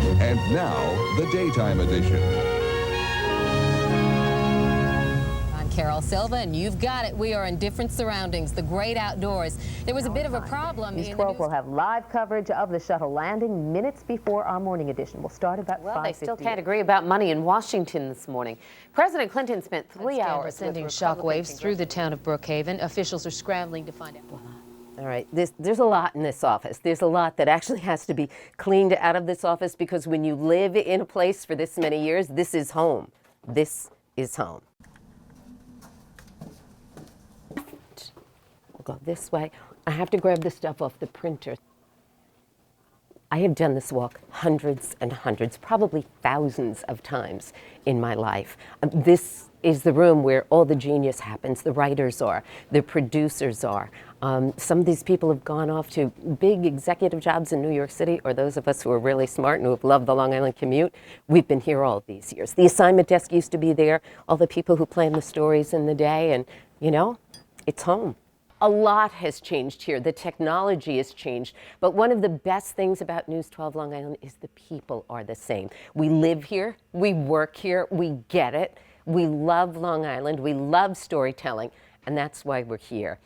And now, the daytime edition. I'm Carol Silva, and you've got it. We are in different surroundings, the great outdoors. There was a bit of a problem. News 12 will have live coverage of the shuttle landing minutes before our morning edition. We'll start about 5:50. Well, they still can't agree about money in Washington this morning. President Clinton spent 3 hours sending shockwaves through the town of Brookhaven. Officials are scrambling to find out. All right, there's a lot in this office. There's a lot that actually has to be cleaned out of this office, because when you live in a place for this many years, this is home. This is home. We'll go this way. I have to grab the stuff off the printer. I have done this walk hundreds and hundreds, probably thousands of times in my life. This is the room where all the genius happens. The writers are, the producers are. Some of these people have gone off to big executive jobs in New York City, or those of us who are really smart and who have loved the Long Island commute. We've been here all these years. The assignment desk used to be there, all the people who plan the stories in the day, and you know, it's home. A lot has changed here. The technology has changed. But one of the best things about News 12 Long Island is the people are the same. We live here, we work here, we get it. We love Long Island, we love storytelling, and that's why we're here.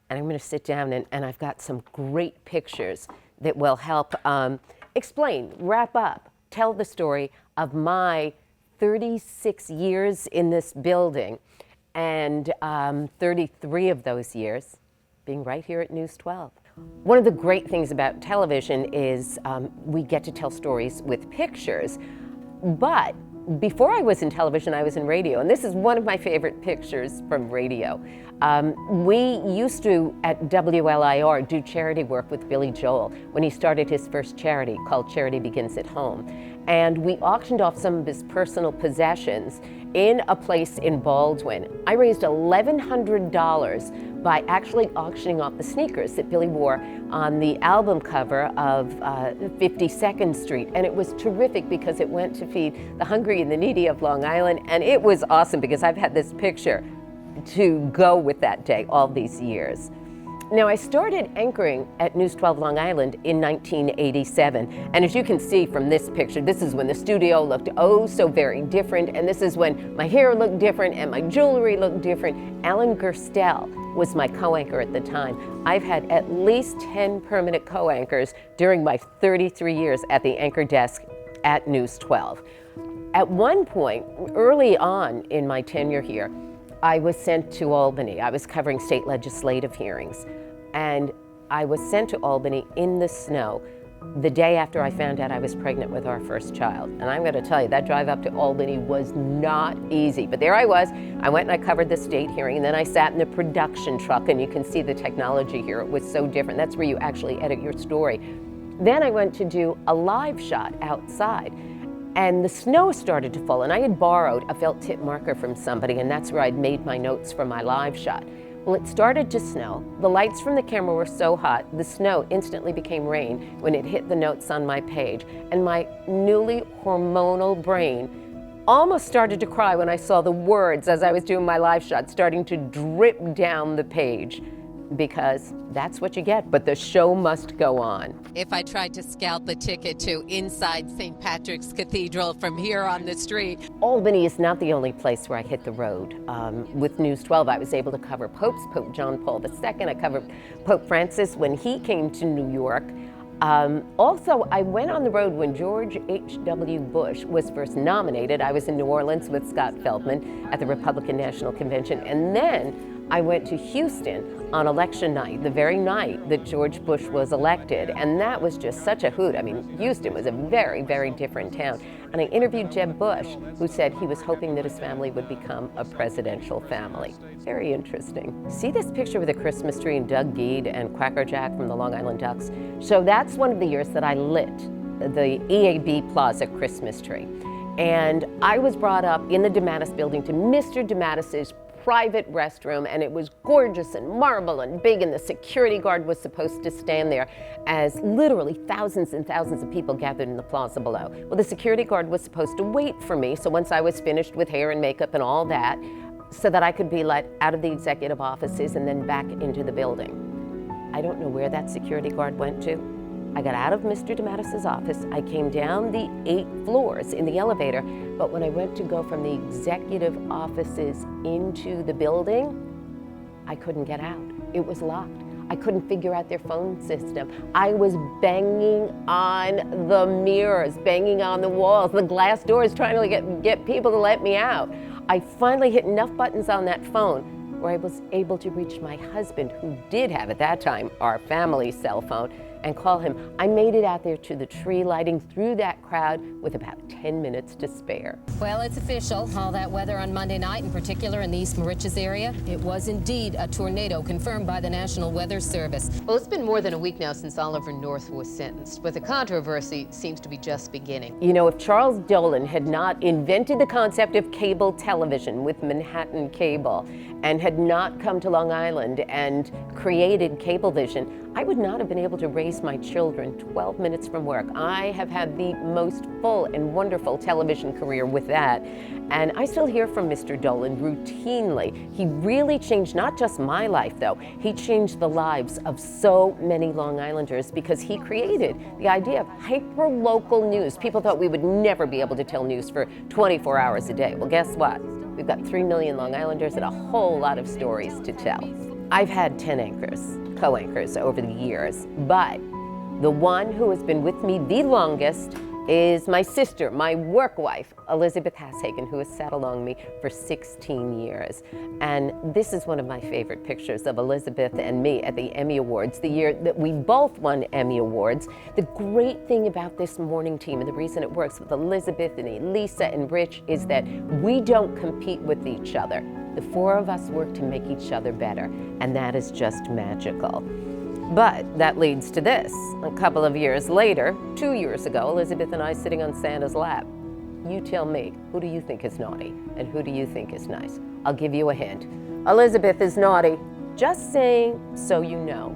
And I'm going to sit down, and I've got some great pictures that will help explain, wrap up, tell the story of my 36 years in this building, and 33 of those years being right here at News 12. One of the great things about television is we get to tell stories with pictures, but before I was in television, I was in radio, and this is one of my favorite pictures from radio. We used to, at WLIR, do charity work with Billy Joel when he started his first charity called Charity Begins at Home. And we auctioned off some of his personal possessions in a place in Baldwin. I raised $1,100 by actually auctioning off the sneakers that Billy wore on the album cover of 52nd Street. And it was terrific because it went to feed the hungry and the needy of Long Island. And it was awesome because I've had this picture to go with that day all these years. Now, I started anchoring at News 12 Long Island in 1987. And as you can see from this picture, this is when the studio looked oh so very different. And this is when my hair looked different and my jewelry looked different. Alan Gerstel was my co-anchor at the time. I've had at least 10 permanent co-anchors during my 33 years at the anchor desk at News 12. At one point, early on in my tenure here, I was sent to Albany. I was covering state legislative hearings. And I was sent to Albany in the snow the day after I found out I was pregnant with our first child. And I'm going to tell you, that drive up to Albany was not easy. But there I was. I went and I covered the state hearing, and then I sat in the production truck, and you can see the technology here. It was so different. That's where you actually edit your story. Then I went to do a live shot outside. And the snow started to fall, and I had borrowed a felt tip marker from somebody, and that's where I'd made my notes for my live shot. Well, it started to snow. The lights from the camera were so hot, the snow instantly became rain when it hit the notes on my page. And my newly hormonal brain almost started to cry when I saw the words as I was doing my live shot starting to drip down the page, because that's what you get, but the show must go on. If I tried to scalp a ticket to inside St. Patrick's Cathedral from here on the street. Albany is not the only place where I hit the road. With News 12, I was able to cover popes, Pope John Paul II. I covered Pope Francis when he came to New York. Also, I went on the road when George H.W. Bush was first nominated. I was in New Orleans with Scott Feldman at the Republican National Convention, and then I went to Houston on election night, the very night that George Bush was elected, and that was just such a hoot. I mean, Houston was a very, very different town. And I interviewed Jeb Bush, who said he was hoping that his family would become a presidential family. Very interesting. See this picture with a Christmas tree and Doug Geed and Quacker Jack from the Long Island Ducks? So that's one of the years that I lit the EAB Plaza Christmas tree. And I was brought up in the DeMatteis building to Mr. DeMatteis's private restroom, and it was gorgeous and marble and big, and the security guard was supposed to stand there as literally thousands and thousands of people gathered in the plaza below. Well, the security guard was supposed to wait for me, so once I was finished with hair and makeup and all that, so that I could be let out of the executive offices and then back into the building. I don't know where that security guard went to. I got out of Mr. DeMatteis's office. I came down the 8 floors in the elevator, but when I went to go from the executive offices into the building, I couldn't get out. It was locked. I couldn't figure out their phone system. I was banging on the mirrors, banging on the walls, the glass doors, trying to get people to let me out. I finally hit enough buttons on that phone where I was able to reach my husband, who did have at that time our family cell phone, and call him. I made it out there to the tree lighting through that crowd with about 10 minutes to spare. Well, it's official. All that weather on Monday night, in particular in the East Moriches area, it was indeed a tornado confirmed by the National Weather Service. Well, it's been more than a week now since Oliver North was sentenced, but the controversy seems to be just beginning. You know, if Charles Dolan had not invented the concept of cable television with Manhattan Cable and had not come to Long Island and created Cablevision, I would not have been able to raise my children 12 minutes from work. I have had the most full and wonderful television career with that. And I still hear from Mr. Dolan routinely. He really changed not just my life, though. He changed the lives of so many Long Islanders because he created the idea of hyper-local news. People thought we would never be able to tell news for 24 hours a day. Well, guess what? We've got 3 million Long Islanders and a whole lot of stories to tell. I've had 10 anchors, co-anchors over the years, but the one who has been with me the longest is my sister, my work wife, Elizabeth Hashagen, who has sat along me for 16 years. And this is one of my favorite pictures of Elizabeth and me at the Emmy Awards, the year that we both won Emmy Awards. The great thing about this morning team, and the reason it works with Elizabeth and Elisa and Rich, is that we don't compete with each other. The 4 of us work to make each other better, and that is just magical. But that leads to this. A couple of years later, 2 years ago, Elizabeth and I sitting on Santa's lap. You tell me, who do you think is naughty and who do you think is nice? I'll give you a hint. Elizabeth is naughty. Just saying so you know.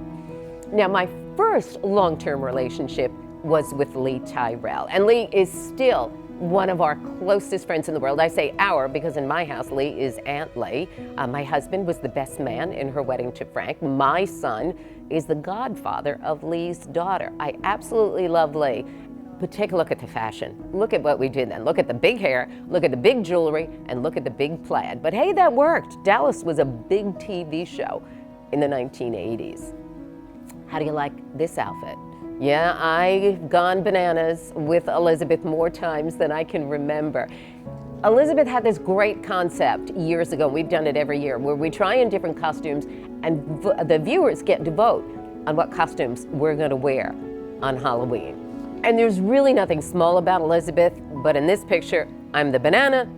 Now, my first long-term relationship was with Lee Tyrell, and Lee is still one of our closest friends in the world. I say our because in my house, Lee is Aunt Lee. My husband was the best man in her wedding to Frank. My son is the godfather of Lee's daughter. I absolutely love Lee, but take a look at the fashion. Look at what we did then. Look at the big hair, look at the big jewelry, and look at the big plaid. But hey, that worked. Dallas was a big TV show in the 1980s. How do you like this outfit? Yeah, I've gone bananas with Elizabeth more times than I can remember. Elizabeth had this great concept years ago, we've done it every year, where we try in different costumes and the viewers get to vote on what costumes we're gonna wear on Halloween. And there's really nothing small about Elizabeth, but in this picture, I'm the banana,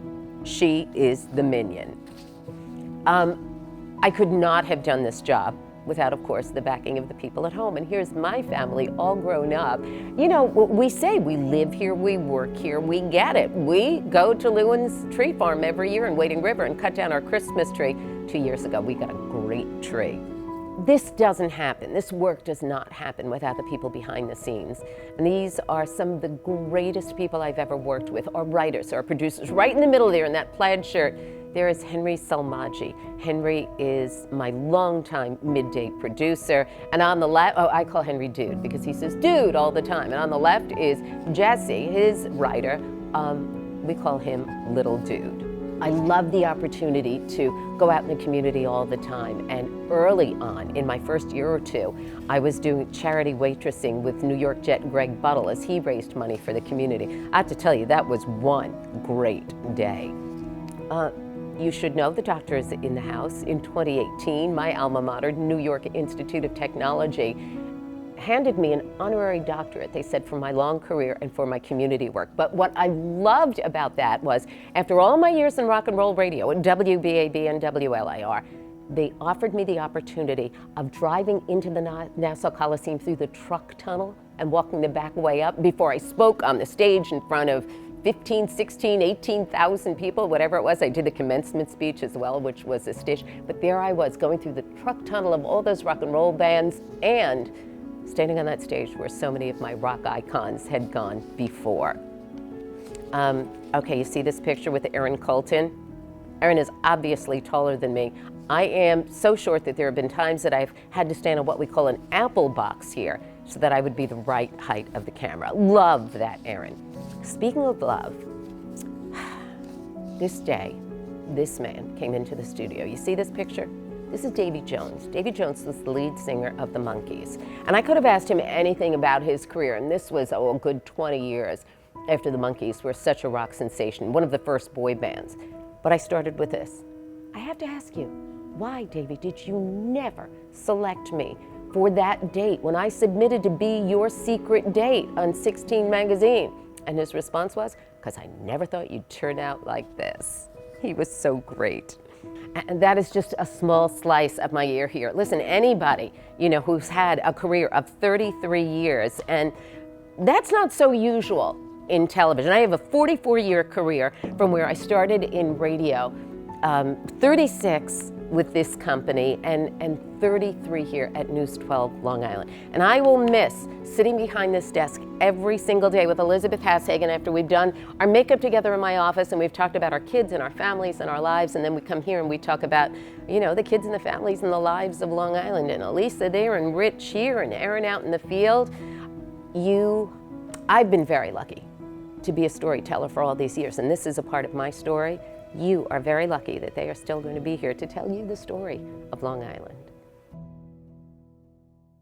she is the minion. I could not have done this job without, of course, the backing of the people at home. And here's my family all grown up. You know, we say we live here, we work here, we get it. We go to Lewin's tree farm every year in Wading River and cut down our Christmas tree. 2 years ago, we got a great tree. This doesn't happen. This work does not happen without the people behind the scenes. And these are some of the greatest people I've ever worked with, our writers, our producers. Right in the middle there in that plaid shirt, there is Henry Salmaggi. Henry is my longtime midday producer. And on the left, I call Henry Dude because he says dude all the time. And on the left is Jesse, his writer. We call him Little Dude. I love the opportunity to go out in the community all the time. And early on, in my first year or two, I was doing charity waitressing with New York Jet Greg Buttle as he raised money for the community. I have to tell you, that was one great day. You should know the doctor is in the house. In 2018, my alma mater, New York Institute of Technology, handed me an honorary doctorate, they said, for my long career and for my community work. But what I loved about that was, after all my years in rock and roll radio at WBAB and WLIR, they offered me the opportunity of driving into the Nassau Coliseum through the truck tunnel and walking the back way up before I spoke on the stage in front of 15, 16, 18,000 people, whatever it was. I did the commencement speech as well, which was a stitch. But there I was, going through the truck tunnel of all those rock and roll bands and standing on that stage where so many of my rock icons had gone before. Okay, you see this picture with Aaron Colton? Aaron is obviously taller than me. I am so short that there have been times that I've had to stand on what we call an apple box here so that I would be the right height of the camera. Love that, Aaron. Speaking of love, this day, this man came into the studio. You see this picture? This is Davy Jones. Davy Jones was the lead singer of the Monkees. And I could have asked him anything about his career, and this was a good 20 years after the Monkees were such a rock sensation, one of the first boy bands. But I started with this. I have to ask you, why, Davy, did you never select me for that date when I submitted to be your secret date on 16 magazine? And his response was, because I never thought you'd turn out like this. He was so great. And that is just a small slice of my year here. Listen, anybody, who's had a career of 33 years, and that's not so usual in television. I have a 44-year career from where I started in radio, 36 with this company, and 33 here at News 12 Long Island. And I will miss sitting behind this desk every single day with Elizabeth Hashagen after we've done our makeup together in my office and we've talked about our kids and our families and our lives, and then we come here and we talk about, the kids and the families and the lives of Long Island, and Elisa there and Rich here and Aaron out in the field. I've been very lucky to be a storyteller for all these years, and this is a part of my story. You are very lucky that they are still going to be here to tell you the story of Long Island.